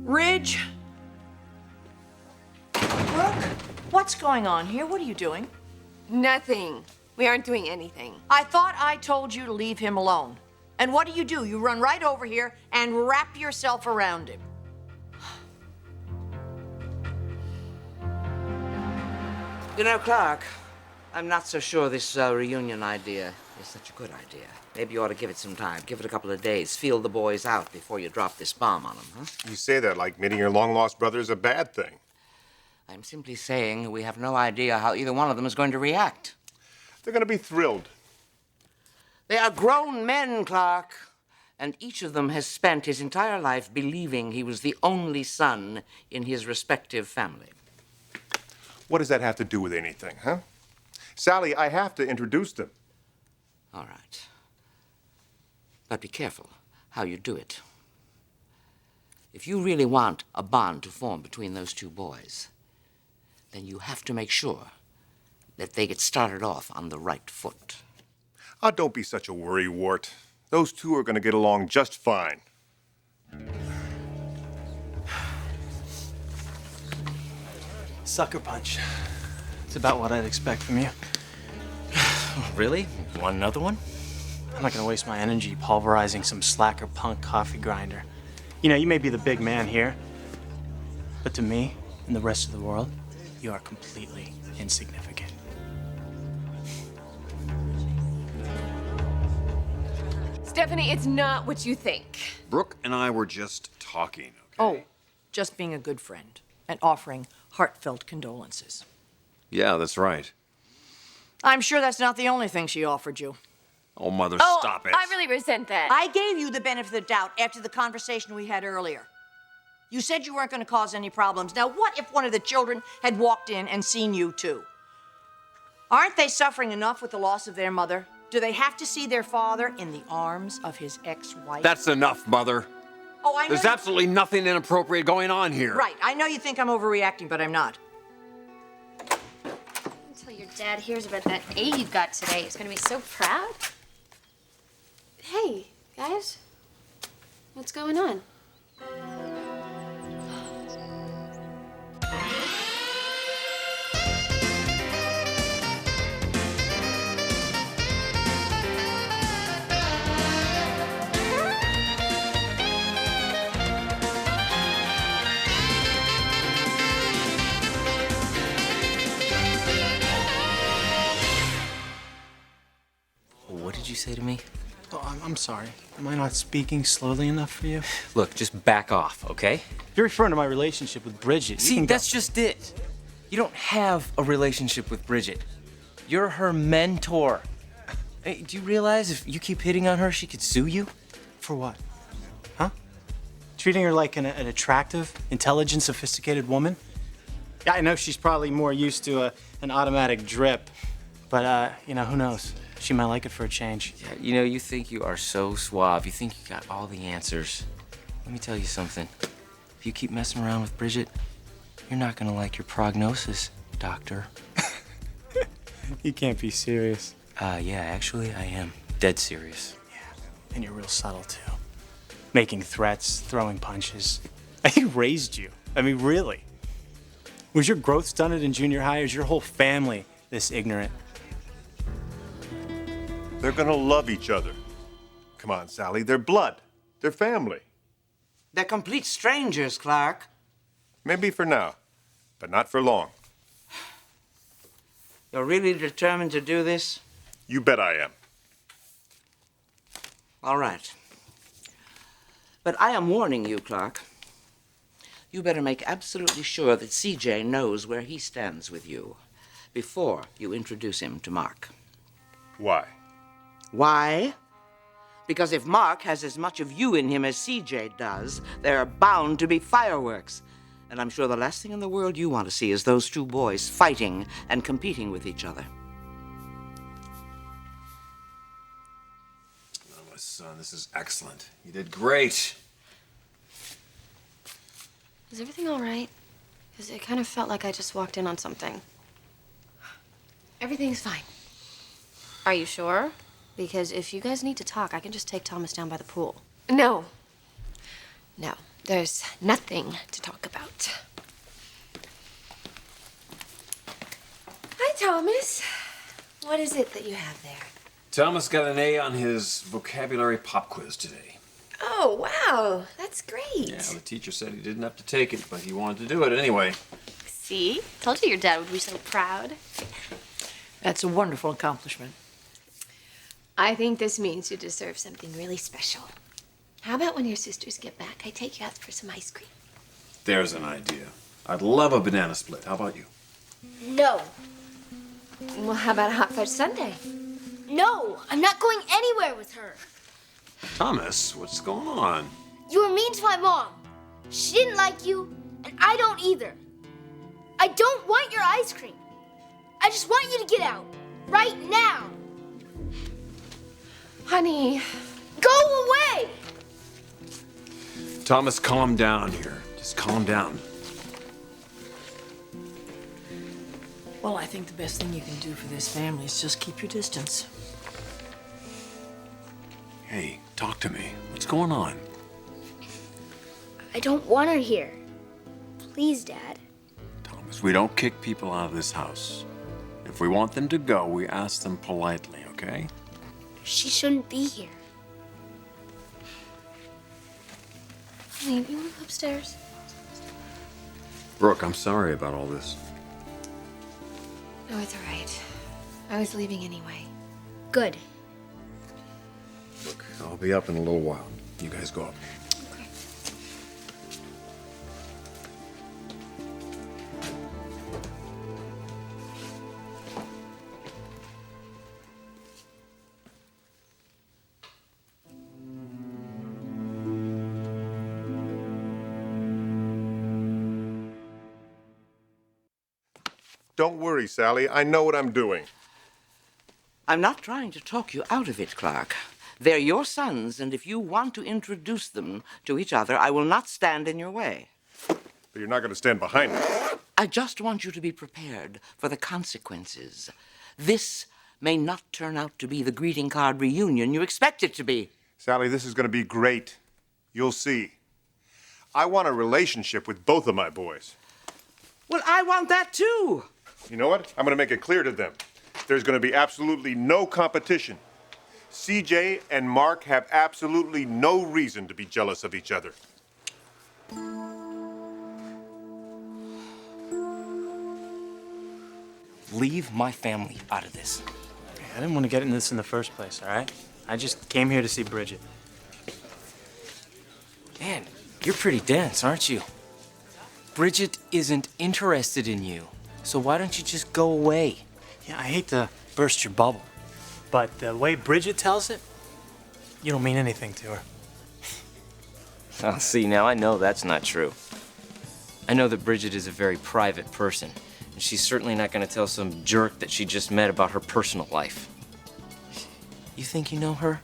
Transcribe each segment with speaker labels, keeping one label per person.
Speaker 1: Ridge? Brooke? What's going on here? What are you doing?
Speaker 2: Nothing. We aren't doing anything.
Speaker 1: I thought I told you to leave him alone. And what do? You run right over here and wrap yourself around him.
Speaker 3: You know, Clarke, I'm not so sure this reunion idea is such a good idea. Maybe you ought to give it some time. Give it a couple of days. Feel the boys out before you drop this bomb on them, huh?
Speaker 4: You say that like meeting your long-lost brother is a bad thing.
Speaker 3: I'm simply saying we have no idea how either one of them is going to react.
Speaker 4: They're going to be thrilled.
Speaker 3: They are grown men, Clarke, and each of them has spent his entire life believing he was the only son in his respective family.
Speaker 4: What does that have to do with anything, huh? Sally, I have to introduce them.
Speaker 3: All right. But be careful how you do it. If you really want a bond to form between those two boys, then you have to make sure that they get started off on the right foot.
Speaker 4: Oh, don't be such a worrywart. Those two are going to get along just fine.
Speaker 5: Sucker punch. It's about what I'd expect from you.
Speaker 6: Really? You want another one?
Speaker 5: I'm not gonna waste my energy pulverizing some slacker punk coffee grinder. You know, you may be the big man here, but to me and the rest of the world, you are completely insignificant.
Speaker 2: Stephanie, it's not what you think.
Speaker 7: Brooke and I were just talking, okay?
Speaker 1: Oh, just being a good friend and offering heartfelt condolences.
Speaker 7: Yeah, that's right.
Speaker 1: I'm sure that's not the only thing she offered you.
Speaker 7: Oh, Mother, stop it.
Speaker 2: I really resent that.
Speaker 1: I gave you the benefit of the doubt after the conversation we had earlier. You said you weren't going to cause any problems. Now, what if one of the children had walked in and seen you too? Aren't they suffering enough with the loss of their mother? Do they have to see their father in the arms of his ex-wife?
Speaker 7: That's enough, Mother.
Speaker 1: Oh, I know.
Speaker 7: There's absolutely nothing inappropriate going on here.
Speaker 1: Right. I know you think I'm overreacting, but I'm not.
Speaker 8: Until your dad hears about that A you got today, he's gonna be so proud. Hey, guys. What's going on?
Speaker 6: What did you say to me?
Speaker 5: Oh, I'm sorry. Am I not speaking slowly enough for you?
Speaker 6: Look, just back off, okay?
Speaker 5: You're referring to my relationship with Bridget.
Speaker 6: See, that's just it. You don't have a relationship with Bridget. You're her mentor. Hey, do you realize if you keep hitting on her, she could sue you?
Speaker 5: For what? Huh? Treating her like an attractive, intelligent, sophisticated woman? Yeah, I know she's probably more used to an automatic drip, but, you know, who knows? She might like it for a change.
Speaker 6: Yeah, you know, you think you are so suave. You think you got all the answers. Let me tell you something. If you keep messing around with Bridget, you're not gonna like your prognosis, doctor.
Speaker 5: You can't be serious.
Speaker 6: Yeah, actually, I am. Dead serious.
Speaker 5: Yeah, and you're real subtle, too. Making threats, throwing punches. I raised you. I mean, really. Was your growth stunted in junior high, or is your whole family this ignorant?
Speaker 4: They're going to love each other. Come on, Sally. They're blood. They're family.
Speaker 3: They're complete strangers, Clarke.
Speaker 4: Maybe for now, but not for long.
Speaker 3: You're really determined to do this?
Speaker 4: You bet I am.
Speaker 3: All right. But I am warning you, Clarke. You better make absolutely sure that CJ knows where he stands with you before you introduce him to Mark.
Speaker 4: Why?
Speaker 3: Why? Because if Mark has as much of you in him as CJ does, there are bound to be fireworks. And I'm sure the last thing in the world you want to see is those two boys fighting and competing with each other.
Speaker 7: Oh, my son, this is excellent. You did great.
Speaker 8: Is everything all right? Because it kind of felt like I just walked in on something. Everything's fine. Are you sure? Because if you guys need to talk, I can just take Thomas down by the pool.
Speaker 2: No. No, there's nothing to talk about. Hi, Thomas. What is it that you have there?
Speaker 7: Thomas got an A on his vocabulary pop quiz today.
Speaker 2: Oh, wow. That's great.
Speaker 7: Yeah, the teacher said he didn't have to take it, but he wanted to do it anyway.
Speaker 8: See? Told you your dad would be so proud.
Speaker 1: That's a wonderful accomplishment.
Speaker 2: I think this means you deserve something really special. How about when your sisters get back, I take you out for some ice cream?
Speaker 7: There's an idea. I'd love a banana split. How about you?
Speaker 8: No.
Speaker 2: Well, how about a hot fudge sundae?
Speaker 9: No, I'm not going anywhere with her.
Speaker 7: Thomas, what's going on?
Speaker 9: You were mean to my mom. She didn't like you, and I don't either. I don't want your ice cream. I just want you to get out. Right now.
Speaker 2: Honey.
Speaker 9: Go away!
Speaker 7: Thomas, calm down here. Just calm down.
Speaker 1: Well, I think the best thing you can do for this family is just keep your distance.
Speaker 7: Hey, talk to me. What's going on?
Speaker 9: I don't want her here. Please, Dad.
Speaker 7: Thomas, we don't kick people out of this house. If we want them to go, we ask them politely, okay?
Speaker 9: She shouldn't be here.
Speaker 8: Honey, you want to go upstairs?
Speaker 7: Brooke, I'm sorry about all this.
Speaker 2: No, it's all right. I was leaving anyway.
Speaker 9: Good.
Speaker 7: Look, I'll be up in a little while. You guys go up.
Speaker 2: Okay.
Speaker 4: Don't worry, Sally. I know what I'm doing.
Speaker 3: I'm not trying to talk you out of it, Clarke. They're your sons, and if you want to introduce them to each other, I will not stand in your way.
Speaker 4: But you're not going to stand behind me.
Speaker 3: I just want you to be prepared for the consequences. This may not turn out to be the greeting card reunion you expect it to be.
Speaker 4: Sally, this is going to be great. You'll see. I want a relationship with both of my boys.
Speaker 3: Well, I want that too.
Speaker 4: You know what? I'm going to make it clear to them. There's going to be absolutely no competition. CJ and Mark have absolutely no reason to be jealous of each other.
Speaker 6: Leave my family out of this.
Speaker 5: I didn't want to get in this in the first place, all right? I just came here to see Bridget.
Speaker 6: Man, you're pretty dense, aren't you? Bridget isn't interested in you, so why don't you just go away?
Speaker 5: Yeah, I hate to burst your bubble, but the way Bridget tells it, you don't mean anything to her.
Speaker 6: Oh, see, now I know that's not true. I know that Bridget is a very private person, and she's certainly not going to tell some jerk that she just met about her personal life. You think you know her?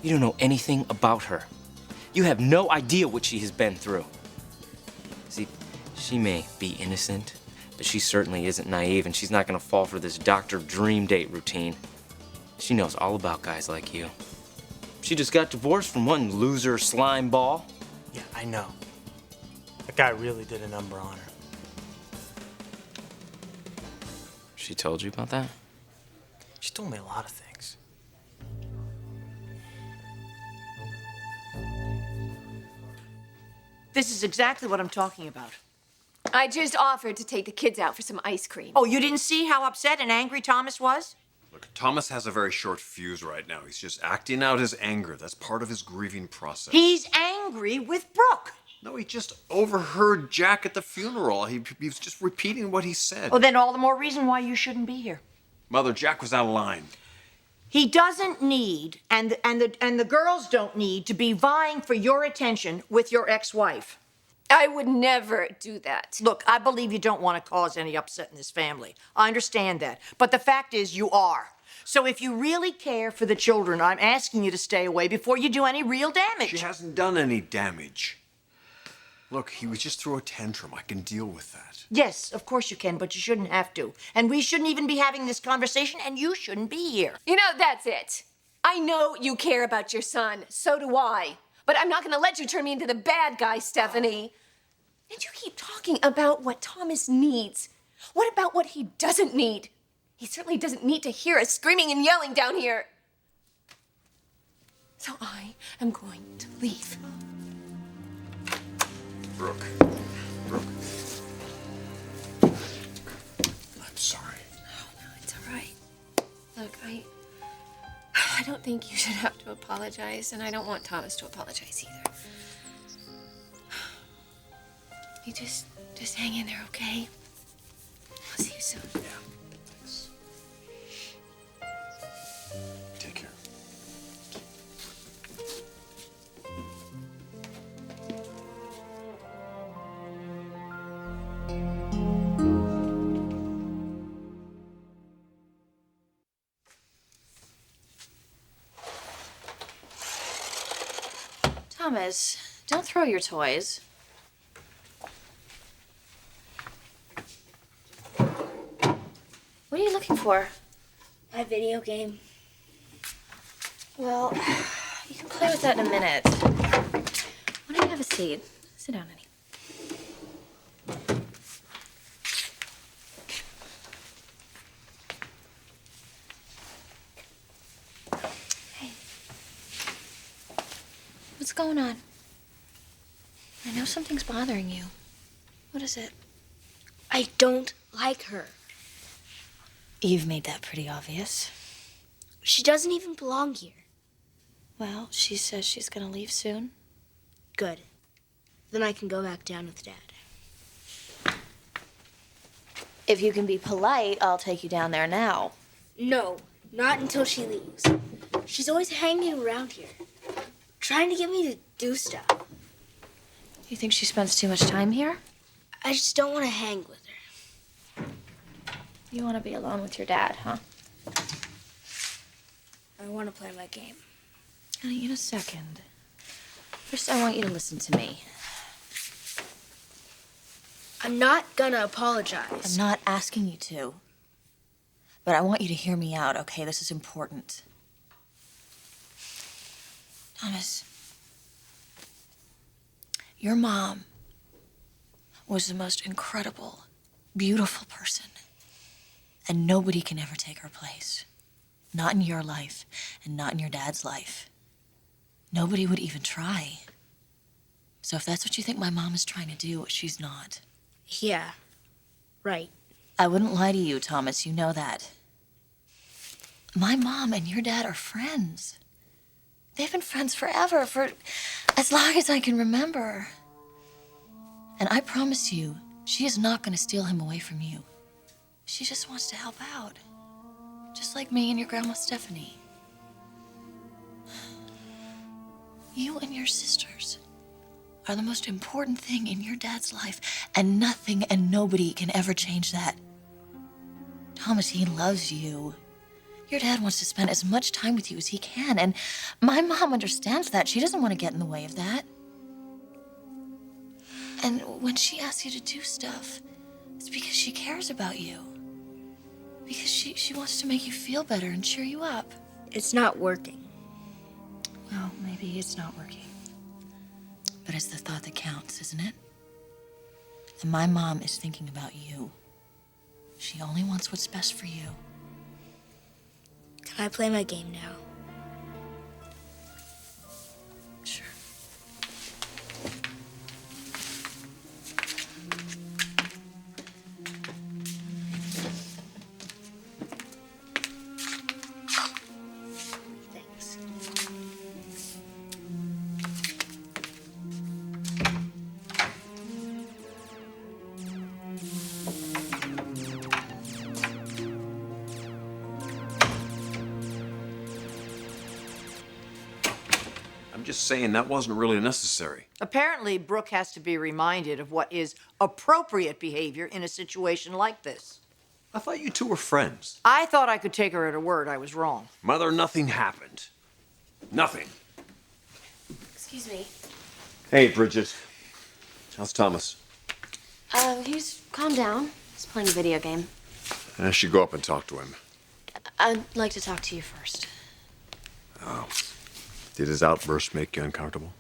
Speaker 6: You don't know anything about her. You have no idea what she has been through. See, she may be innocent, but she certainly isn't naive, and she's not going to fall for this doctor dream date routine. She knows all about guys like you. She just got divorced from one loser slime ball.
Speaker 5: Yeah, I know. That guy really did a number on her.
Speaker 6: She told you about that?
Speaker 5: She told me a lot of things.
Speaker 1: This is exactly what I'm talking about.
Speaker 2: I just offered to take the kids out for some ice cream.
Speaker 1: Oh, you didn't see how upset and angry Thomas was?
Speaker 7: Look, Thomas has a very short fuse right now. He's just acting out his anger. That's part of his grieving process.
Speaker 1: He's angry with Brooke.
Speaker 7: No, he just overheard Jack at the funeral. He was just repeating what he said.
Speaker 1: Well, then all the more reason why you shouldn't be here.
Speaker 7: Mother, Jack was out of line.
Speaker 1: He doesn't need, and the girls don't need, to be vying for your attention with your ex-wife.
Speaker 2: I would never do that.
Speaker 1: Look, I believe you don't want to cause any upset in this family. I understand that. But the fact is, you are. So if you really care for the children, I'm asking you to stay away before you do any real damage.
Speaker 7: She hasn't done any damage. Look, he was just through a tantrum. I can deal with that.
Speaker 1: Yes, of course you can, but you shouldn't have to. And we shouldn't even be having this conversation, and you shouldn't be here.
Speaker 2: You know, that's it. I know you care about your son. So do I. But I'm not going to let you turn me into the bad guy, Stephanie. And you keep talking about what Thomas needs. What about what he doesn't need? He certainly doesn't need to hear us screaming and yelling down here. So I am going to leave.
Speaker 7: Brooke. Brooke. I'm sorry.
Speaker 2: Oh, no, it's all right. Look, I don't think you should have to apologize, and I don't want Thomas to apologize either. You just hang in there, okay? I'll see you soon.
Speaker 7: Yeah. Thanks. Take care.
Speaker 8: Thomas, don't throw your toys. What are you looking for?
Speaker 9: My video game.
Speaker 8: Well, you can play with that in a minute. Why don't you have a seat? Sit down, honey. Hey. What's going on? I know something's bothering you. What is it?
Speaker 9: I don't like her.
Speaker 8: You've made that pretty obvious.
Speaker 9: She doesn't even belong here.
Speaker 8: Well, she says she's gonna leave soon.
Speaker 9: Good. Then I can go back down with Dad.
Speaker 8: If you can be polite, I'll take you down there now.
Speaker 9: No, not until she leaves. She's always hanging around here, trying to get me to do stuff.
Speaker 8: You think she spends too much time here?
Speaker 9: I just don't want to hang with her.
Speaker 8: You want to be alone with your dad, huh?
Speaker 9: I want to play my game.
Speaker 8: Honey, in a second. First, I want you to listen to me.
Speaker 9: I'm not gonna apologize.
Speaker 8: I'm not asking you to. But I want you to hear me out, okay? This is important. Thomas, your mom was the most incredible, beautiful person. And nobody can ever take her place. Not in your life, and not in your dad's life. Nobody would even try. So if that's what you think my mom is trying to do, she's not.
Speaker 9: Yeah, right.
Speaker 8: I wouldn't lie to you, Thomas. You know that. My mom and your dad are friends. They've been friends forever, for as long as I can remember. And I promise you, she is not going to steal him away from you. She just wants to help out. Just like me and your grandma Stephanie. You and your sisters are the most important thing in your dad's life, and nothing and nobody can ever change that. Thomas, he loves you. Your dad wants to spend as much time with you as he can, and my mom understands that. She doesn't want to get in the way of that. And when she asks you to do stuff, it's because she cares about you. Because she wants to make you feel better and cheer you up.
Speaker 9: It's not working.
Speaker 8: Well, maybe it's not working. But it's the thought that counts, isn't it? And my mom is thinking about you. She only wants what's best for you.
Speaker 9: Can I play my game now?
Speaker 8: Sure.
Speaker 9: Thanks.
Speaker 7: I'm just saying that wasn't really necessary.
Speaker 1: Apparently, Brooke has to be reminded of what is appropriate behavior in a situation like this.
Speaker 7: I thought you two were friends.
Speaker 1: I thought I could take her at her word. I was wrong.
Speaker 7: Mother, nothing happened. Nothing.
Speaker 8: Excuse me.
Speaker 7: Hey, Bridget. How's Thomas?
Speaker 8: He's calmed down. He's playing a video game.
Speaker 7: I should go up and talk to him.
Speaker 8: I'd like to talk to you first.
Speaker 7: Did his outburst make you uncomfortable?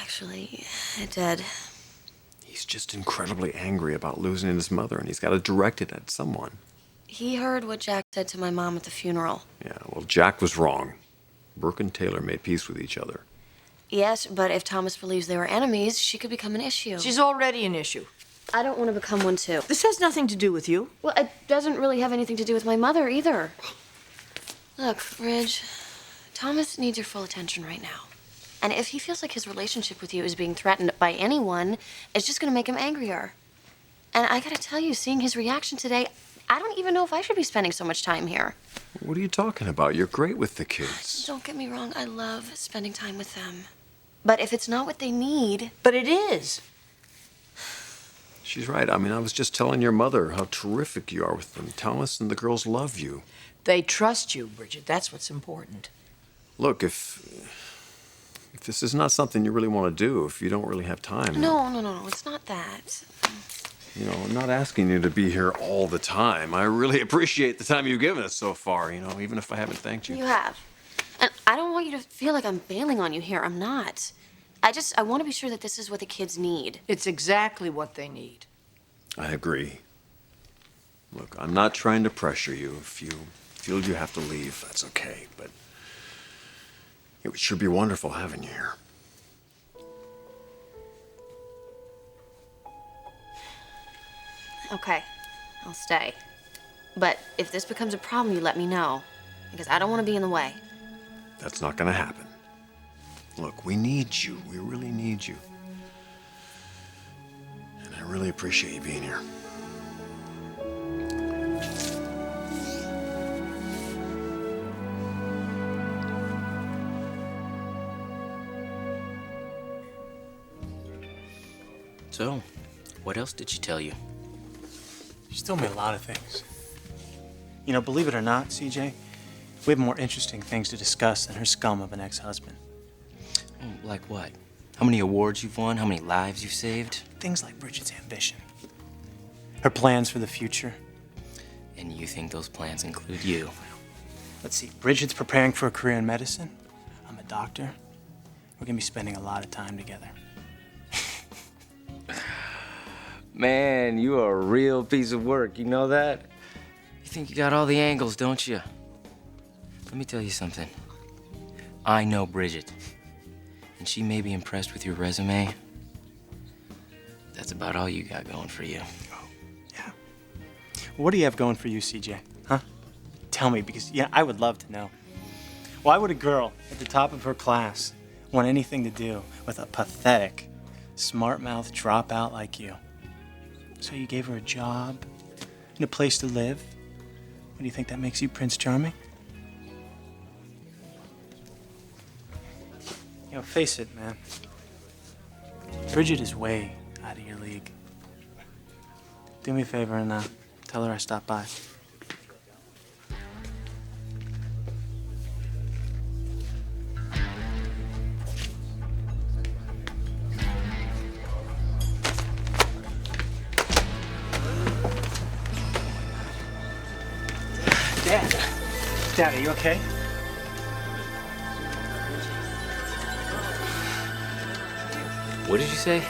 Speaker 8: Actually, it did.
Speaker 7: He's just incredibly angry about losing his mother, and he's got to direct it at someone.
Speaker 8: He heard what Jack said to my mom at the funeral.
Speaker 7: Yeah, well, Jack was wrong. Brooke and Taylor made peace with each other.
Speaker 8: Yes, but if Thomas believes they were enemies, she could become an issue.
Speaker 1: She's already an issue.
Speaker 8: I don't want to become one too.
Speaker 1: This has nothing to do with you.
Speaker 8: Well, it doesn't really have anything to do with my mother either. Look, Ridge, Thomas needs your full attention right now. And if he feels like his relationship with you is being threatened by anyone, it's just gonna make him angrier. And I gotta tell you, seeing his reaction today, I don't even know if I should be spending so much time here.
Speaker 7: What are you talking about? You're great with the kids.
Speaker 8: Don't get me wrong, I love spending time with them. But if it's not what they need...
Speaker 1: But it is.
Speaker 7: She's right. I mean, I was just telling your mother how terrific you are with them. Thomas and the girls love you.
Speaker 1: They trust you, Bridget. That's what's important.
Speaker 7: Look, if this is not something you really want to do, if you don't really have time...
Speaker 8: No, it's not that.
Speaker 7: You know, I'm not asking you to be here all the time. I really appreciate the time you've given us so far, you know, even if I haven't thanked you.
Speaker 8: You have. And I don't want you to feel like I'm bailing on you here. I'm not. I want to be sure that this is what the kids need.
Speaker 1: It's exactly what they need.
Speaker 7: I agree. Look, I'm not trying to pressure you. If you feel you have to leave, that's okay. But it would sure be wonderful having you here.
Speaker 8: Okay, I'll stay. But if this becomes a problem, you let me know. Because I don't want to be in the way.
Speaker 7: That's not gonna happen. Look, we need you. We really need you. And I really appreciate you being here.
Speaker 6: So, what else did she tell you?
Speaker 5: She's told me a lot of things. You know, believe it or not, CJ, we have more interesting things to discuss than her scum of an ex-husband.
Speaker 6: Oh, like what? How many awards you've won? How many lives you've saved?
Speaker 5: Things like Bridget's ambition. Her plans for the future.
Speaker 6: And you think those plans include you?
Speaker 5: Let's see, Bridget's preparing for a career in medicine. I'm a doctor. We're gonna be spending a lot of time together.
Speaker 6: Man, you are a real piece of work, you know that? You think you got all the angles, don't you? Let me tell you something. I know Bridget, and she may be impressed with your resume. That's about all you got going for you.
Speaker 5: Oh, yeah. What do you have going for you, CJ? Huh? Tell me, because, yeah, I would love to know. Why would a girl at the top of her class want anything to do with a pathetic, smart-mouthed dropout like you? So you gave her a job and a place to live? What do you think that makes you, Prince Charming? You know, face it, man. Bridget is way out of your league. Do me a favor and tell her I stopped by. Dad, are you okay?
Speaker 6: What did you say?